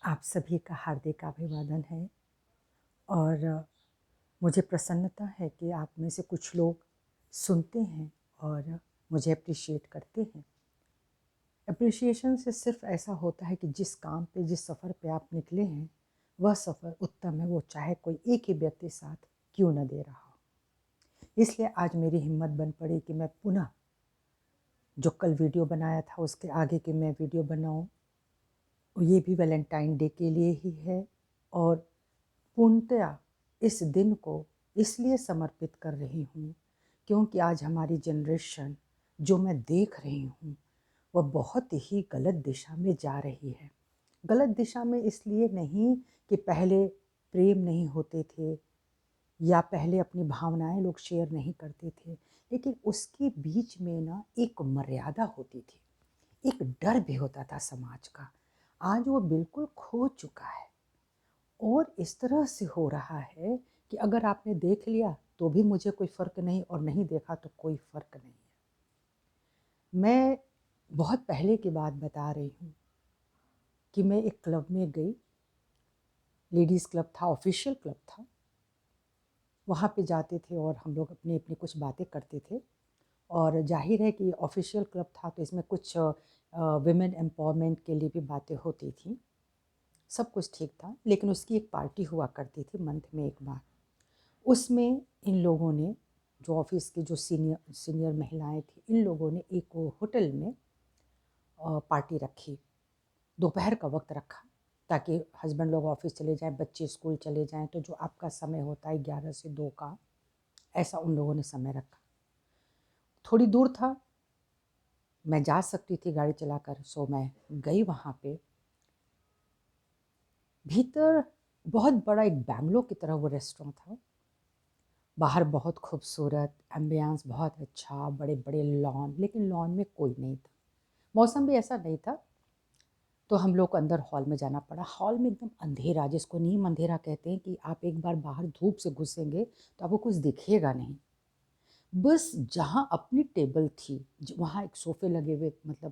आप सभी का हार्दिक अभिवादन है और मुझे प्रसन्नता है कि आप में से कुछ लोग सुनते हैं और मुझे अप्रिशिएट करते हैं। अप्रिशिएशन से सिर्फ ऐसा होता है कि जिस काम पे, जिस सफ़र पे आप निकले हैं, वह सफ़र उत्तम है, वो चाहे कोई एक ही व्यक्ति साथ क्यों न दे रहा हो। इसलिए आज मेरी हिम्मत बन पड़ी कि मैं पुनः जो कल वीडियो बनाया था उसके आगे की मैं वीडियो बनाऊं। ये भी वैलेंटाइन डे के लिए ही है और पूर्णतया इस दिन को इसलिए समर्पित कर रही हूँ क्योंकि आज हमारी जनरेशन जो मैं देख रही हूँ वह बहुत ही गलत दिशा में जा रही है। गलत दिशा में इसलिए नहीं कि पहले प्रेम नहीं होते थे या पहले अपनी भावनाएं लोग शेयर नहीं करते थे, लेकिन उसके बीच में ना एक मर्यादा होती थी, एक डर भी होता था समाज का। आज वो बिल्कुल खो चुका है और इस तरह से हो रहा है कि अगर आपने देख लिया तो भी मुझे कोई फ़र्क नहीं और नहीं देखा तो कोई फ़र्क नहीं है। मैं बहुत पहले की बात बता रही हूँ कि मैं एक क्लब में गई, लेडीज़ क्लब था, ऑफिशियल क्लब था। वहाँ पे जाते थे और हम लोग अपनी अपनी कुछ बातें करते थे और जाहिर है कि ऑफिशियल क्लब था तो इसमें कुछ विमेन एम्पावरमेंट के लिए भी बातें होती थी। सब कुछ ठीक था, लेकिन उसकी एक पार्टी हुआ करती थी मंथ में एक बार। उसमें इन लोगों ने, जो ऑफिस की जो सीनियर सीनियर महिलाएं थी, इन लोगों ने एक होटल में पार्टी रखी। दोपहर का वक्त रखा ताकि हस्बैंड लोग ऑफिस चले जाएं, बच्चे स्कूल चले जाएं, तो जो आपका समय होता है 11 से 2 का, ऐसा उन लोगों ने समय रखा। थोड़ी दूर था, मैं जा सकती थी गाड़ी चलाकर, सो मैं गई वहाँ पे। भीतर बहुत बड़ा एक बैंगलो की तरह वो रेस्टोरेंट था। बाहर बहुत खूबसूरत एम्बियंस, बहुत अच्छा, बड़े बड़े लॉन, लेकिन लॉन में कोई नहीं था। मौसम भी ऐसा नहीं था, तो हम लोग को अंदर हॉल में जाना पड़ा। हॉल में एकदम अंधेरा, जिसको नीम अंधेरा कहते हैं, कि आप एक बार बाहर धूप से घुसेंगे तो आपको कुछ दिखेगा नहीं। बस जहाँ अपनी टेबल थी, वहाँ एक सोफ़े लगे हुए, मतलब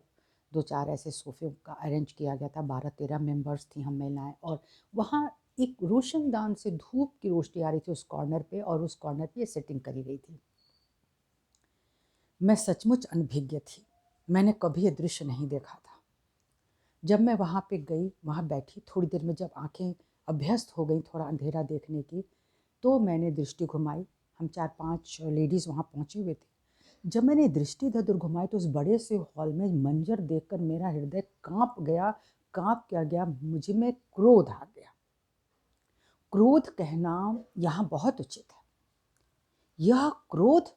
2-4 ऐसे सोफ़े का अरेंज किया गया था। 12-13 मेंबर्स थी हम महिलाएं, और वहाँ एक रोशनदान से धूप की रोशनी आ रही थी उस कॉर्नर पे, और उस कॉर्नर पे ये सेटिंग करी गई थी। मैं सचमुच अनभिज्ञ थी, मैंने कभी ये दृश्य नहीं देखा था। जब मैं वहाँ पे गई, वहाँ बैठी, थोड़ी देर में जब आंखें अभ्यस्त हो गई थोड़ा अंधेरा देखने की, तो मैंने दृष्टि घुमाई। हम 4-5 लेडीज़ वहाँ पहुँचे हुए थे। जब मैंने दृष्टि इधर-उधर घुमाई तो उस बड़े से हॉल में मंजर देखकर मेरा हृदय काँप गया। काँप क्या गया, मुझ में क्रोध आ गया। क्रोध कहना यहाँ बहुत उचित है। यह क्रोध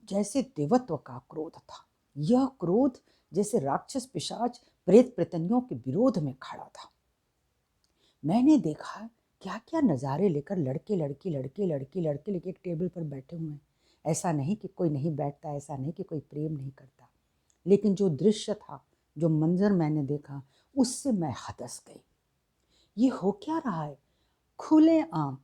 जैसे देवत्व का क्रोध था। यह क्रोध जैसे राक्षस, पिशाच, प्रेत प्रेतनियों के विरोध में खड़ा था। मैंने देखा क्या-क्या नज़ारे लेकर लड़के लेके एक टेबल पर बैठे हुए हैं। ऐसा नहीं कि कोई नहीं बैठता, ऐसा नहीं कि कोई प्रेम नहीं करता, लेकिन जो दृश्य था, जो मंज़र मैंने देखा, उससे मैं हतस गई। ये हो क्या रहा है? खुलेआम,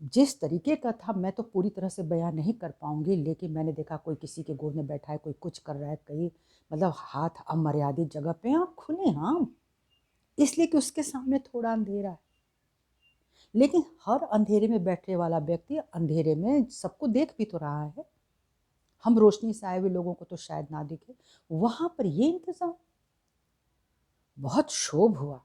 जिस तरीके का था मैं तो पूरी तरह से बयान नहीं कर पाऊँगी, लेकिन मैंने देखा कोई किसी के गोद में बैठा है, कोई कुछ कर रहा है, कहीं मतलब हाथ अमर्यादित जगह पे, और खुलेआम, इसलिए कि उसके सामने थोड़ा अंधेरा है। लेकिन हर अंधेरे में बैठने वाला व्यक्ति अंधेरे में सबको देख भी तो रहा है। हम रोशनी से आए हुए लोगों को तो शायद ना दिखे, वहाँ पर ये इंतज़ाम। बहुत क्षोभ हुआ।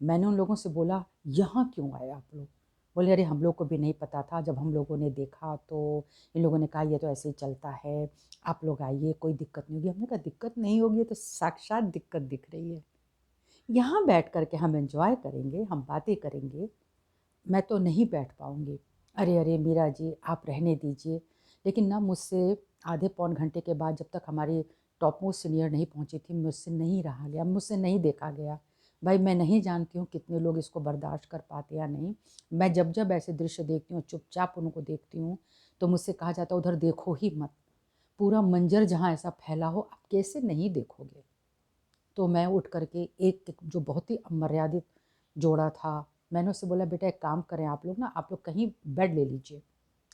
मैंने उन लोगों से बोला, यहाँ क्यों आए आप लोग? बोले, अरे हम लोग को भी नहीं पता था, जब हम लोगों ने देखा तो इन लोगों ने कहा ये तो ऐसे ही चलता है, आप लोग आइए, कोई दिक्कत नहीं होगी। हमने कहा दिक्कत नहीं होगी, तो साक्षात दिक्कत दिख रही है। यहाँ बैठ कर के हम एंजॉय करेंगे, हम बातें करेंगे, मैं तो नहीं बैठ पाऊँगी। अरे अरे मीरा जी, आप रहने दीजिए। लेकिन ना, मुझसे आधे पौन घंटे के बाद, जब तक हमारी टॉप मोस्ट सीनियर नहीं पहुँची थी, मुझसे नहीं रहा गया, मुझसे नहीं देखा गया। भाई मैं नहीं जानती हूँ कितने लोग इसको बर्दाश्त कर पाते या नहीं। मैं जब जब ऐसे दृश्य देखती हूँ, चुपचाप उनको देखती हूँ, तो मुझसे कहा जाता है उधर देखो ही मत। पूरा मंजर जहाँ ऐसा फैला हो, आप कैसे नहीं देखोगे? तो मैं उठ कर के एक जो बहुत ही अमर्यादित जोड़ा था, मैंने उससे बोला, बेटा एक काम करें आप लोग ना, आप लोग कहीं बेड ले लीजिए,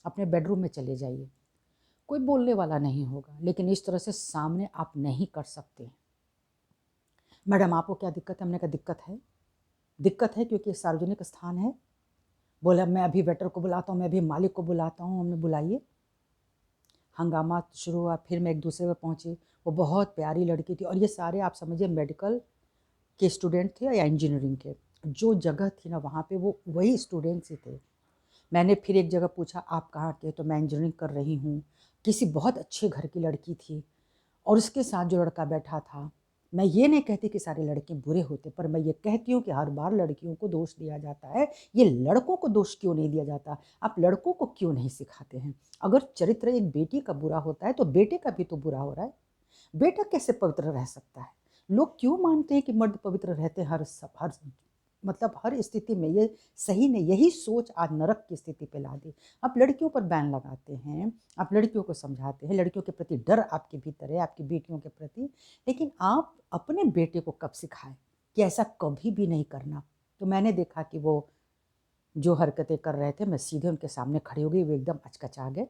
अपने बेडरूम में चले जाइए, कोई बोलने वाला नहीं होगा, लेकिन इस तरह से सामने आप नहीं कर सकते हैं। मैडम आपको क्या दिक्कत है? हमने कहा दिक्कत है क्योंकि ये सार्वजनिक स्थान है। बोला मैं अभी वेटर को बुलाता हूँ, मैं अभी मालिक को बुलाता हूँ। हमने बुलाइए। हंगामा शुरू हुआ। फिर मैं एक दूसरे पर पहुँची। वो बहुत प्यारी लड़की थी और ये सारे आप समझिए मेडिकल के स्टूडेंट थे या इंजीनियरिंग के। जो जगह थी ना वहाँ पे वो वही स्टूडेंट्स ही थे। मैंने फिर एक जगह पूछा आप कहाँ के? तो मैं इंजीनियरिंग कर रही हूँ। किसी बहुत अच्छे घर की लड़की थी और उसके साथ जो लड़का बैठा था, मैं ये नहीं कहती कि सारे लड़के बुरे होते, पर मैं ये कहती हूँ कि हर बार लड़कियों को दोष दिया जाता है। ये लड़कों को दोष क्यों नहीं दिया जाता? आप लड़कों को क्यों नहीं सिखाते हैं? अगर चरित्र एक बेटी का बुरा होता है तो बेटे का भी तो बुरा हो रहा है। बेटा कैसे पवित्र रह सकता है? लोग क्यों मानते हैं कि मर्द पवित्र रहते हैं हर मतलब हर स्थिति में? ये सही नहीं। यही सोच आज नरक की स्थिति पे ला दी। आप लड़कियों पर बैन लगाते हैं, आप लड़कियों को समझाते हैं, लड़कियों के प्रति डर आपके भीतर है, आपकी बेटियों के प्रति, लेकिन आप अपने बेटे को कब सिखाएं कि ऐसा कभी भी नहीं करना? तो मैंने देखा कि वो जो हरकतें कर रहे थे, मैं सीधे उनके सामने खड़ी हो गई। वो एकदम अचकचा गए।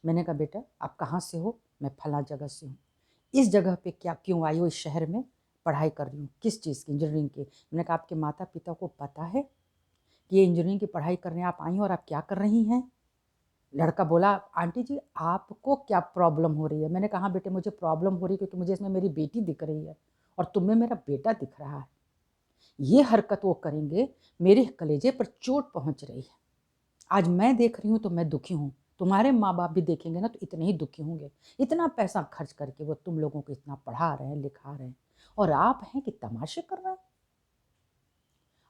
मैंने कहा बेटा आप कहाँ से हो? मैं फला जगह से हूँ। इस जगह पे क्या क्यों आई हो? इस शहर में पढ़ाई कर रही हूँ। किस चीज़ की? इंजीनियरिंग की। मैंने कहा आपके माता पिता को पता है कि ये इंजीनियरिंग की पढ़ाई करने आप आई हैं और आप क्या कर रही हैं? लड़का बोला आंटी जी आपको क्या प्रॉब्लम हो रही है? मैंने कहा बेटे मुझे प्रॉब्लम हो रही है क्योंकि मुझे इसमें मेरी बेटी दिख रही है और तुम में मेरा बेटा दिख रहा है। ये हरकत वो करेंगे, मेरे कलेजे पर चोट पहुंच रही है। आज मैं देख रही हूँ तो मैं दुखी हूँ। तुम्हारे माँ बाप भी देखेंगे ना तो इतने ही दुखी होंगे। इतना पैसा खर्च करके वो तुम लोगों को इतना पढ़ा रहे हैं, लिखा रहे हैं, और आप हैं कि तमाशे कर रहे हैं।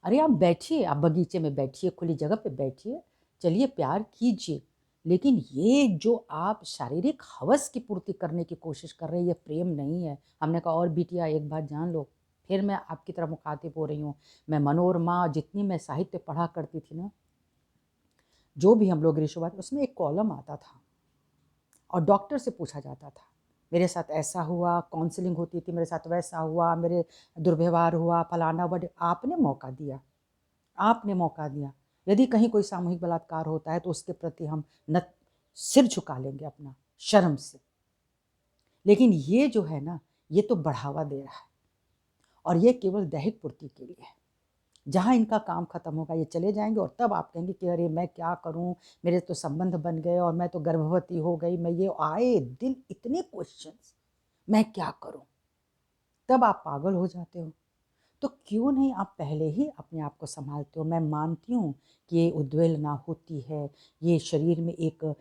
अरे आप बैठिए, आप बगीचे में बैठिए, खुली जगह पे बैठिए, चलिए प्यार कीजिए, लेकिन ये जो आप शारीरिक हवस की पूर्ति करने की कोशिश कर रहे हैं, ये प्रेम नहीं है। हमने कहा और बिटिया एक बात जान लो, फिर मैं आपकी तरफ मुखातिब हो रही हूँ। मैं मनोरमा जितनी मैं साहित्य पढ़ा करती थी ना, जो भी हम लोग ऋषिवाद, उसमें एक कॉलम आता था और डॉक्टर से पूछा जाता था मेरे साथ ऐसा हुआ, काउंसलिंग होती थी, मेरे साथ वैसा हुआ, मेरे दुर्व्यवहार हुआ, फलाना बट आपने मौका दिया, आपने मौका दिया। यदि कहीं कोई सामूहिक बलात्कार होता है तो उसके प्रति हम न सिर झुका लेंगे अपना शर्म से, लेकिन ये जो है ना, ये तो बढ़ावा दे रहा है और ये केवल दैहिक पूर्ति के लिए है। जहाँ इनका काम खत्म होगा ये चले जाएंगे और तब आप कहेंगे कि अरे मैं क्या करूँ, मेरे तो संबंध बन गए और मैं तो गर्भवती हो गई, मैं ये आए दिन इतने क्वेश्चंस, मैं क्या करूँ? तब आप पागल हो जाते हो। तो क्यों नहीं आप पहले ही अपने आप को संभालते हो? मैं मानती हूँ कि ये उद्वेलना होती है, ये शरीर में एक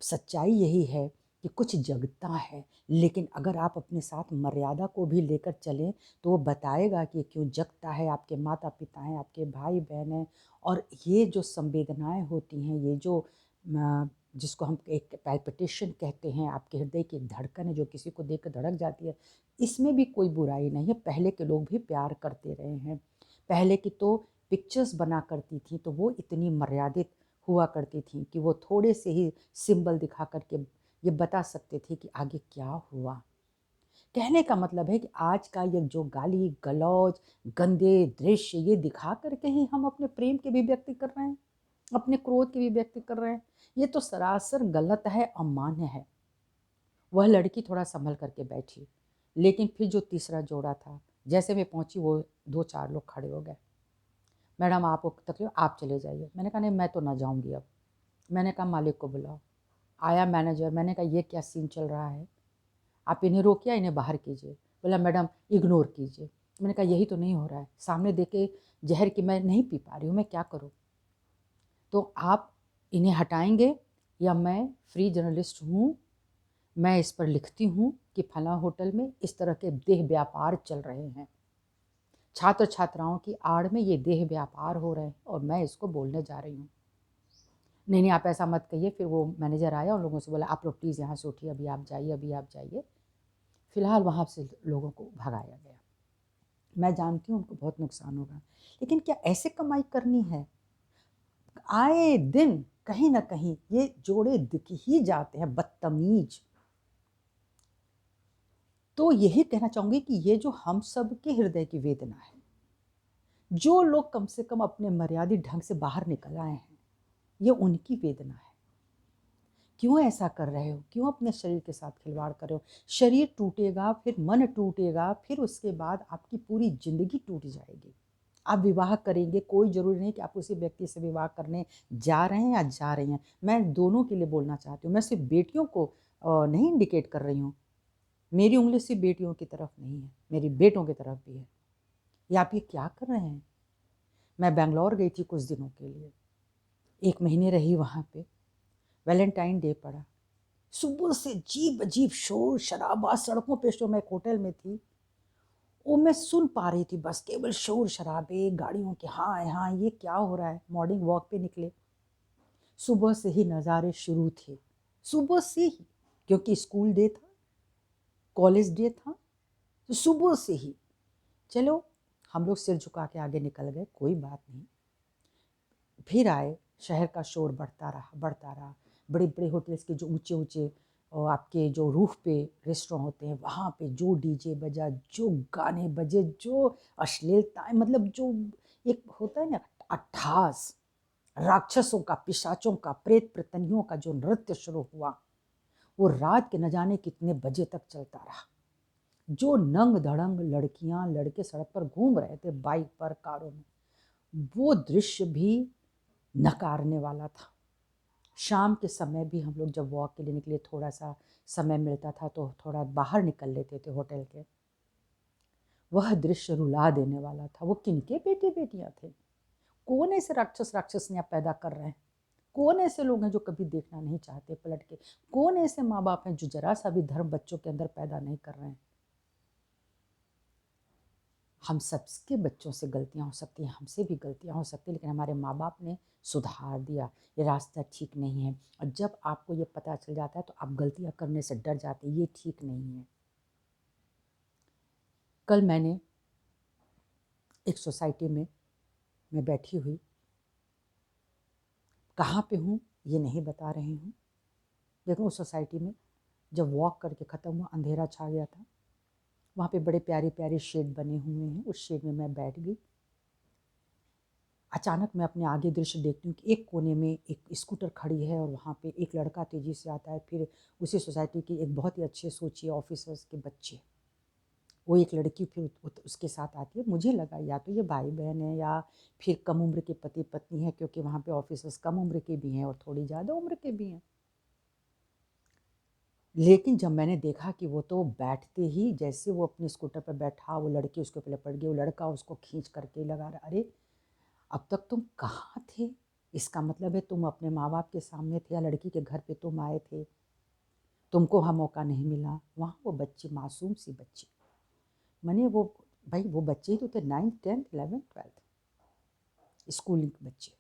सच्चाई यही है कि कुछ जगता है, लेकिन अगर आप अपने साथ मर्यादा को भी लेकर चलें तो वो बताएगा कि क्यों जगता है। आपके माता पिता हैं, आपके भाई बहन हैं, और ये जो संवेदनाएं होती हैं, ये जो जिसको हम एक पैल्पिटेशन कहते हैं, आपके हृदय की एक धड़कन है जो किसी को देख कर धड़क जाती है, इसमें भी कोई बुराई नहीं है। पहले के लोग भी प्यार करते रहे हैं। पहले की तो पिक्चर्स बना करती थी तो वो इतनी मर्यादित हुआ करती थी कि वो थोड़े से ही सिंबल दिखा करके ये बता सकते थे कि आगे क्या हुआ। कहने का मतलब है कि आज का ये जो गाली गलौज गंदे दृश्य ये दिखा करके ही हम अपने प्रेम की अभिव्यक्ति कर रहे हैं, अपने क्रोध की अभिव्यक्ति कर रहे हैं। ये तो सरासर गलत है, अमान्य है। वह लड़की थोड़ा संभल करके बैठी, लेकिन फिर जो तीसरा जोड़ा था, जैसे मैं पहुंची वो 2-4 लोग खड़े हो गए। मैडम आपको तकलीफ, आप चले जाइए। मैंने कहा नहीं मैं तो ना जाऊंगी अब। मैंने कहा मालिक को बुलाओ। आया मैनेजर। मैंने कहा ये क्या सीन चल रहा है, आप इन्हें रोकिए, इन्हें बाहर कीजिए। बोला मैडम इग्नोर कीजिए। मैंने कहा यही तो नहीं हो रहा है, सामने देखे जहर की मैं नहीं पी पा रही हूँ, मैं क्या करूँ? तो आप इन्हें हटाएंगे या मैं फ्री जर्नलिस्ट हूँ, मैं इस पर लिखती हूँ कि फला होटल में इस तरह के देह व्यापार चल रहे हैं, छात्र छात्राओं की आड़ में ये देह व्यापार हो रहे हैं और मैं इसको बोलने जा रही हूँ। नहीं नहीं आप ऐसा मत कहिए। फिर वो मैनेजर आया, उन लोगों से बोला आप लोग प्लीज़ यहाँ से उठिए, अभी आप जाइए, अभी आप जाइए। फिलहाल वहाँ से लोगों को भगाया गया। मैं जानती हूँ उनको बहुत नुकसान होगा, लेकिन क्या ऐसे कमाई करनी है? आए दिन कहीं ना कहीं ये जोड़े दिख ही जाते हैं, बदतमीज। तो यही कहना चाहूँगी कि ये जो हम सब के हृदय की वेदना है, जो लोग कम से कम अपने मर्यादित ढंग से बाहर निकल आए हैं, ये उनकी वेदना है। क्यों ऐसा कर रहे हो? क्यों अपने शरीर के साथ खिलवाड़ कर रहे हो? शरीर टूटेगा, फिर मन टूटेगा, फिर उसके बाद आपकी पूरी ज़िंदगी टूट जाएगी। आप विवाह करेंगे, कोई ज़रूरी नहीं कि आप उसी व्यक्ति से विवाह करने जा रहे हैं या जा रही हैं। मैं दोनों के लिए बोलना चाहती हूँ। मैं सिर्फ़ बेटियों को नहीं इंडिकेट कर रही हूँ। मेरी उँगली सिर्फ़ बेटियों की तरफ नहीं है, मेरी बेटों की तरफ भी है। ये आप ये क्या कर रहे हैं? मैं बैंगलोर गई थी कुछ दिनों के लिए। 1 महीने रही वहाँ पे। वैलेंटाइन डे पड़ा। सुबह से अजीब-अजीब शोर-शराबा सड़कों पे मैं एक होटल में थी। वो मैं सुन पा रही थी बस केवल शोर-शराबे, गाड़ियों के हाँ, ये क्या हो रहा है? मॉर्निंग वॉक पे निकले। सुबह से ही नज़ारे शुरू थे। सुबह से ही, क्योंकि स्कूल डे था, कॉलेज डे था, तो सुबह से ही। चलो, हम लोग सिर झुका के आगे निकल गए, कोई बात नहीं। फिर आए, शहर का शोर बढ़ता रहा, बढ़ता रहा। बड़े-बड़े होटल्स के जो ऊँचे-ऊँचे आपके जो रूफ़ पे रेस्टोरेंट होते हैं, वहाँ पे जो डीजे बजा, जो गाने बजे, जो अश्लीलताएँ मतलब जो एक होता है ना अट्टहास, राक्षसों का, पिशाचों का, प्रेत-प्रेतनियों का जो नृत्य शुरू हुआ, वो रात के न जाने कितने बजे तक चलता रहा। जो नंग-धड़ंग लड़कियाँ, लड़के सड़क पर घूम रहे थे बाइक पर, कारों में, वो दृश्य भी नकारने वाला था। शाम के समय भी हम लोग जब वॉक के लिए निकले, थोड़ा-सा समय मिलता था तो थोड़ा बाहर निकल लेते थे होटल के। वह दृश्य रुला देने वाला था। वो किनके बेटे-बेटियाँ थे? कौन ऐसे राक्षस-राक्षसियाँ पैदा कर रहे हैं? कौन ऐसे लोग हैं जो कभी देखना नहीं चाहते पलट के? कौन ऐसे माँ-बाप हैं जो ज़रा-सा भी धर्म बच्चों के अंदर पैदा नहीं कर रहे हैं? हम सबके बच्चों से गलतियाँ हो सकती हैं, हमसे भी गलतियाँ हो सकती हैं, लेकिन हमारे माँ-बाप ने सुधार दिया, ये रास्ता ठीक नहीं है। और जब आपको ये पता चल जाता है तो आप गलतियाँ करने से डर जाते हैं, ये ठीक नहीं है। कल मैंने एक सोसाइटी में मैं बैठी हुई, कहाँ पे हूँ ये नहीं बता रही हूँ, लेकिन उस सोसाइटी में जब वॉक करके ख़त्म हुआ, अंधेरा छा गया था। वहाँ पे बड़े प्यारे-प्यारे शेड बने हुए हैं, उस शेड में मैं बैठ गई। अचानक मैं अपने आगे दृश्य देखती हूँ कि एक कोने में एक स्कूटर खड़ी है और वहाँ पे एक लड़का तेज़ी से आता है। फिर उसी सोसाइटी के एक बहुत ही अच्छे सोचिए ऑफिसर्स के बच्चे, वो एक लड़की फिर उसके साथ आती है। मुझे लगा या तो ये भाई-बहन है या फिर कम उम्र के पति-पत्नी है, क्योंकि वहाँ पे ऑफिसर्स कम उम्र के भी हैं और थोड़ी ज़्यादा उम्र के भी हैं। लेकिन जब मैंने देखा कि वो तो बैठते ही जैसे वो अपने स्कूटर पर बैठा, वो लड़की उसके ऊपर लपट गई, वो लड़का उसको खींच करके लगा रहा। अरे! अब तक तुम कहाँ थे? इसका मतलब है तुम अपने माँ-बाप के सामने थे या लड़की के घर पे तुम आए थे, तुमको वहाँ मौका नहीं मिला। वहाँ वो बच्ची, मासूम सी बच्ची, माने वो भाई वो बच्चे ही तो थे 9th, 10th, 11th, 12th schooling के बच्चे।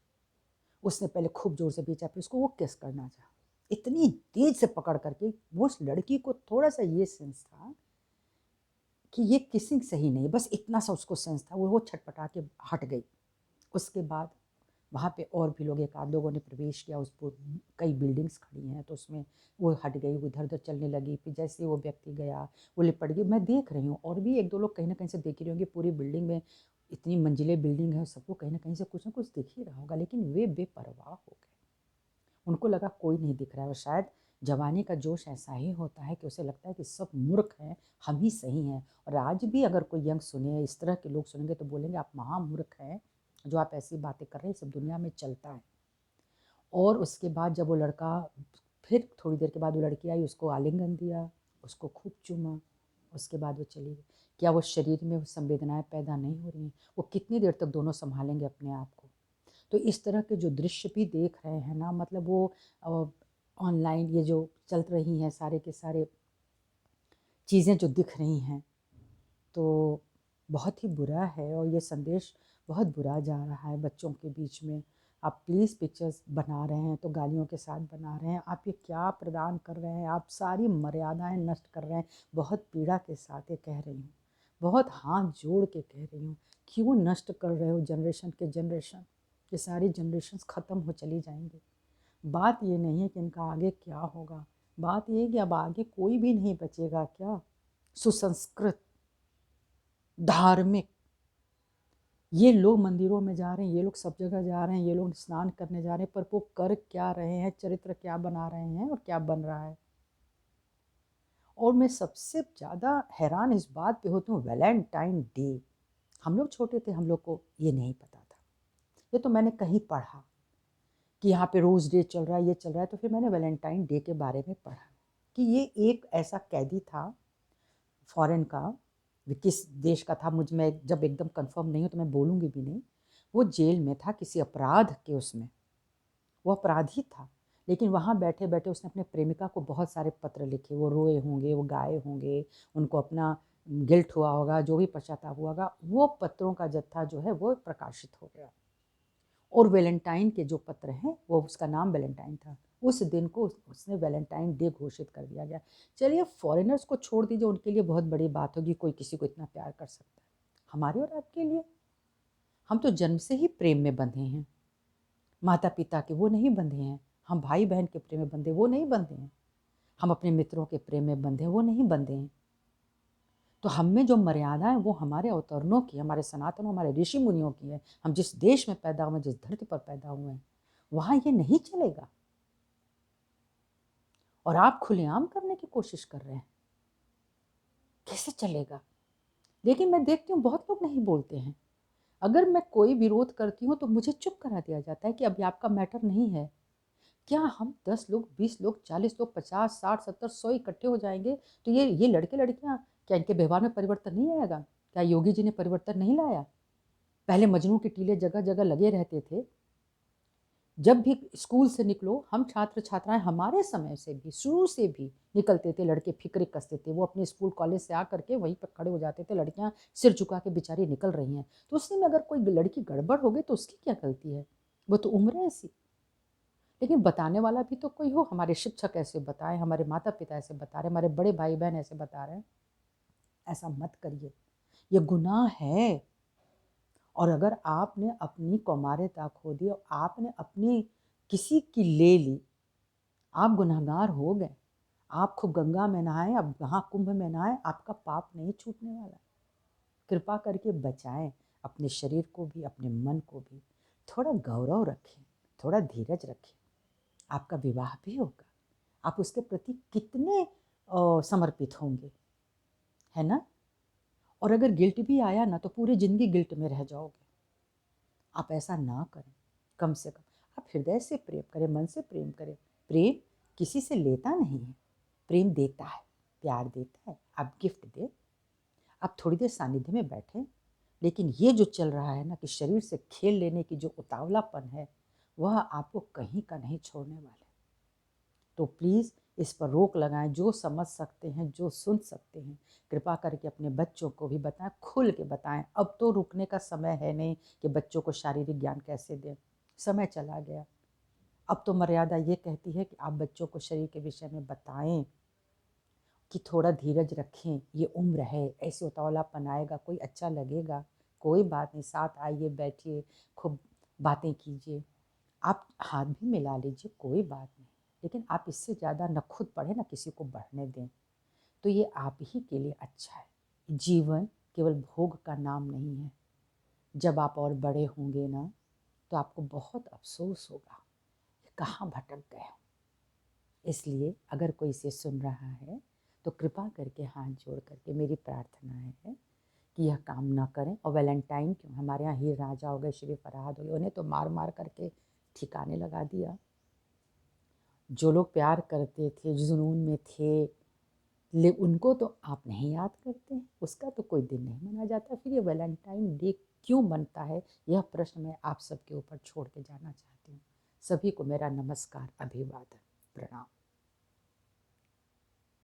उसने पहले खूब ज़ोर से खींचा, फिर उसको वो किस करना चाहा। इतनी तेज़ से पकड़ करके वो उस लड़की को थोड़ा-सा ये सेंस था कि ये किसिंग सही नहीं है, बस इतना सा उसको सेंस था, वो छटपटा के हट गई। उसके बाद वहाँ पे और भी लोग, एक आध लोगों ने प्रवेश किया, उसको कई बिल्डिंग्स खड़ी हैं तो उसमें वो हट गई, वो इधर-उधर चलने लगी। फिर जैसे ही वो व्यक्ति गया, वो लिपट गई। मैं देख रही हूँ और भी 1-2 लोग कहीं न कहीं से देख ही रहे होंगे, पूरी बिल्डिंग में इतनी मंजिलें बिल्डिंग है, सबको कहीं न कहीं से कुछ न कुछ दिख ही रहा होगा, लेकिन वे बेपरवाह हो गए। उनको लगा कोई नहीं दिख रहा है और शायद जवानी का जोश ऐसा ही होता है कि उसे लगता है कि सब मूर्ख हैं, हम ही सही हैं। और आज भी अगर कोई यंग सुने, इस तरह के लोग सुनेंगे तो बोलेंगे आप महामूर्ख हैं, जो आप ऐसी बातें कर रहे हैं, सब दुनिया में चलता है। और उसके बाद जब वो लड़का, फिर थोड़ी देर के बाद वो लड़की आई, उसको आलिंगन दिया, उसको खूब चूमा, उसके बाद वो चली गई। क्या वो शरीर में वो संवेदनाएँ पैदा नहीं हो रही हैं? वो कितनी देर तक दोनों सँभालेंगे अपने आप को? तो इस तरह के जो दृश्य भी देख रहे हैं ना, मतलब वो ऑनलाइन ये जो चल रही हैं सारे के सारे चीज़ें जो दिख रही हैं, तो बहुत ही बुरा है और ये संदेश बहुत बुरा जा रहा है बच्चों के बीच में। आप प्लीज़ पिक्चर्स बना रहे हैं तो गालियों के साथ बना रहे हैं। आप ये क्या प्रदान कर रहे हैं? आप सारी मर्यादाएँ नष्ट कर रहे हैं। बहुत पीड़ा के साथ ये कह रही हूँ, बहुत हाथ जोड़ के कह रही हूँ, क्यों नष्ट कर रहे हो जनरेशन के जनरेशन? ये सारी जनरेशन्स ख़त्म हो चली जाएँगी। बात ये नहीं है कि इनका आगे क्या होगा, बात ये है कि अब आगे कोई भी नहीं बचेगा क्या? सुसंस्कृत, धार्मिक, ये लोग मंदिरों में जा रहे हैं, ये लोग सब जगह जा रहे हैं, ये लोग स्नान करने जा रहे हैं, पर वो कर क्या रहे हैं, चरित्र क्या बना रहे हैं और क्या बन रहा है। और मैं सबसे ज़्यादा हैरान इस बात पे होती हूँ, वैलेंटाइन डे। हम लोग छोटे थे, हम लोग को ये नहीं पता था। ये तो मैंने कहीं पढ़ा कि यहाँ पे रोज़ डे चल रहा है, ये चल रहा है, तो फिर मैंने वैलेंटाइन डे के बारे में पढ़ा कि ये एक ऐसा कैदी था फॉरेन का, किस देश का था मुझ में जब एकदम कंफर्म नहीं हो तो मैं बोलूँगी भी नहीं। वो जेल में था किसी अपराध के, उसमें वो अपराधी था, लेकिन वहाँ बैठे बैठे उसने अपने प्रेमिका को बहुत सारे पत्र लिखे। वो रोए होंगे, वो गाए होंगे, उनको अपना गिल्ट हुआ होगा, जो भी पश्चाताप हुआ होगा, वो पत्रों का जत्था जो है वो प्रकाशित हो गया। और वैलेंटाइन के जो पत्र हैं वो, उसका नाम वैलेंटाइन था। उस दिन को उसने वैलेंटाइन डे घोषित कर दिया गया। चलिए फॉरेनर्स को छोड़ दीजिए, उनके लिए बहुत बड़ी बात होगी, कोई किसी को इतना प्यार कर सकता है। हमारे और आपके लिए, हम तो जन्म से ही प्रेम में बंधे हैं। माता पिता के वो नहीं बंधे हैं, हम भाई बहन के प्रेम में बंधे वो नहीं बंधे हैं, हम अपने मित्रों के प्रेम में बंधे वो नहीं बंधे हैं। तो हम में जो मर्यादा है वो हमारे अवतरणों की, हमारे सनातनों, हमारे ऋषि मुनियों की है। हम जिस देश में पैदा हुए, जिस धरती पर पैदा हुए हैं, वहाँ ये नहीं चलेगा। और आप खुलेआम करने की कोशिश कर रहे हैं, कैसे चलेगा? लेकिन मैं देखती हूँ बहुत लोग नहीं बोलते हैं। अगर मैं कोई विरोध करती हूँ तो मुझे चुप करा दिया जाता है कि अभी आपका मैटर नहीं है। क्या हम 10 लोग, 20 लोग, 40 लोग, 50, 60, 70, 100 इकट्ठे हो जाएंगे तो ये लड़के लड़कियाँ, क्या इनके व्यवहार में परिवर्तन नहीं आएगा? क्या योगी जी ने परिवर्तन नहीं लाया? पहले मजनू के टीले जगह जगह लगे रहते थे। जब भी स्कूल से निकलो, हम छात्र छात्राएं हमारे समय से भी, शुरू से भी निकलते थे, लड़के फिक्रे कसते थे, वो अपने स्कूल कॉलेज से आ करके वहीं पर खड़े हो जाते थे। लड़कियां सिर झुका के बेचारी निकल रही हैं, तो उसी में अगर कोई लड़की गड़बड़ हो गई तो उसकी क्या गलती है? वो तो उम्र है ऐसी। लेकिन बताने वाला भी तो कोई हो। हमारे शिक्षक ऐसे बताएं, हमारे माता पिता ऐसे बता रहे हैं, हमारे बड़े भाई बहन ऐसे बता रहे हैं। ऐसा मत करिए, ये गुनाह है। और अगर आपने अपनी कौमार्यता खो दी और आपने अपनी किसी की ले ली, आप गुनहगार हो गए। आप खूब गंगा में नहाएं, अब महाकुंभ में नहाएं, आपका पाप नहीं छूटने वाला। कृपा करके बचाएं अपने शरीर को भी, अपने मन को भी। थोड़ा गौरव रखें, थोड़ा धीरज रखें। आपका विवाह भी होगा, आप उसके प्रति कितने समर्पित होंगे, है ना? और अगर गिल्ट भी आया ना तो पूरी जिंदगी गिल्ट में रह जाओगे। आप ऐसा ना करें। कम से कम आप हृदय से प्रेम करें, मन से प्रेम करें। प्रेम किसी से लेता नहीं है, प्रेम देता है, प्यार देता है। आप गिफ्ट दे, आप थोड़ी देर सानिध्य में बैठें। लेकिन ये जो चल रहा है ना कि शरीर से खेल लेने की जो उतावलापन है, वह आपको कहीं का नहीं छोड़ने वाले। तो प्लीज़ इस पर रोक लगाएं। जो समझ सकते हैं, जो सुन सकते हैं, कृपा करके अपने बच्चों को भी बताएं, खुल के बताएं। अब तो रुकने का समय है नहीं कि बच्चों को शारीरिक ज्ञान कैसे दें, समय चला गया। अब तो मर्यादा ये कहती है कि आप बच्चों को शरीर के विषय में बताएं कि थोड़ा धीरज रखें, ये उम्र है, ऐसे उतावलापन आएगा, कोई अच्छा लगेगा, कोई बात नहीं, साथ आइए, बैठिए, खूब बातें कीजिए, आप हाथ भी मिला लीजिए, कोई बात नहीं। लेकिन आप इससे ज़्यादा न खुद बढ़े, न किसी को बढ़ने दें। तो ये आप ही के लिए अच्छा है। जीवन केवल भोग का नाम नहीं है। जब आप और बड़े होंगे ना तो आपको बहुत अफसोस होगा, कहाँ भटक गए। इसलिए अगर कोई इसे सुन रहा है तो कृपा करके हाथ जोड़ करके मेरी प्रार्थना है कि यह काम ना करें। और वैलेंटाइन क्यों, हमारे यहाँ हीर रांझा हो गए, श्री फरहाद हो गए, उन्हें तो मार मार करके ठिकाने लगा दिया। जो लोग प्यार करते थे, जुनून में थे, ले उनको तो आप नहीं याद करते हैं, उसका तो कोई दिन नहीं मनाया जाता। फिर ये वैलेंटाइन डे क्यों बनता है, यह प्रश्न मैं आप सबके ऊपर छोड़ के जाना चाहती हूँ। सभी को मेरा नमस्कार, अभिवादन, प्रणाम।